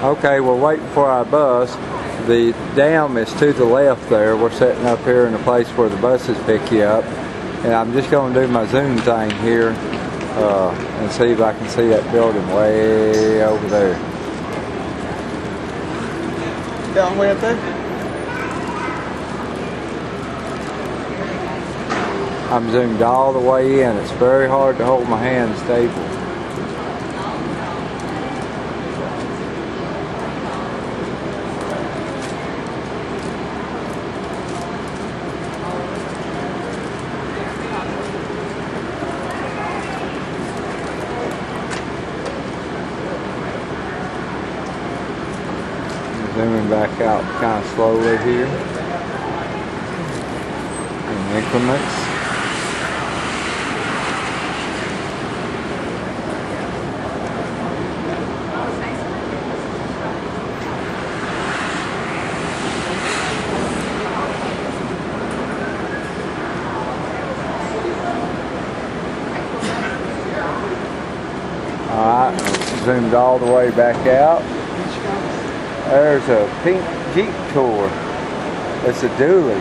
Okay, we're waiting for our bus. The dam is to the left there. We're sitting up here in the place where the buses pick you up. And I'm just going to do my zoom thing here and see if I can see that building way over there. Down way up there? I'm zoomed all the way in. It's very hard to hold my hand stable. Zooming back out kind of slowly here in increments. Alright, zoomed all the way back out. There's a pink Jeep tour. It's a dually.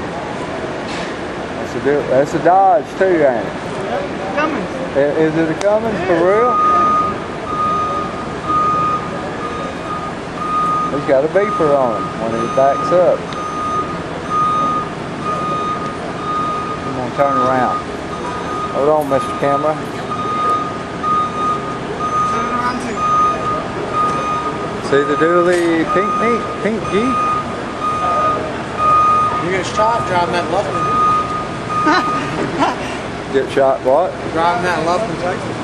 That's a Dodge too, ain't it? Yep, Cummins. Is it a Cummins for real? He's got a beeper on him when he backs up. I'm gonna turn around. Hold on, Mr. Camera. See the dually pink Jeep? You get shot driving that Lufkin. Get shot what? Driving that Lufkin, Texas.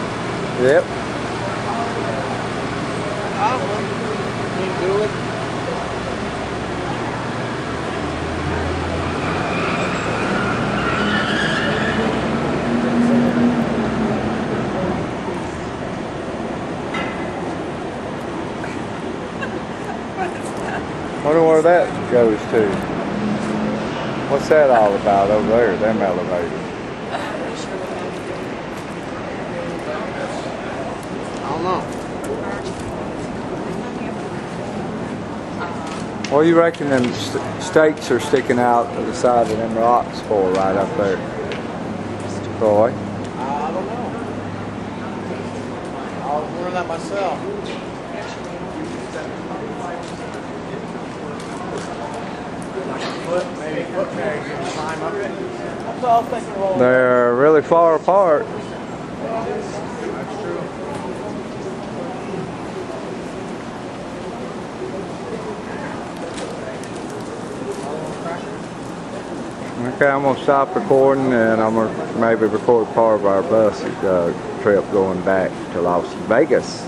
Yep. You do it. Wonder where that goes to. What's that all about over there, them elevators? I don't know. What do you reckon them stakes are sticking out of the side of them rocks for right up there? Boy. I don't know. I was wondering that myself. They're really far apart. Okay, I'm gonna stop recording and I'm gonna maybe record part of our bus trip going back to Las Vegas.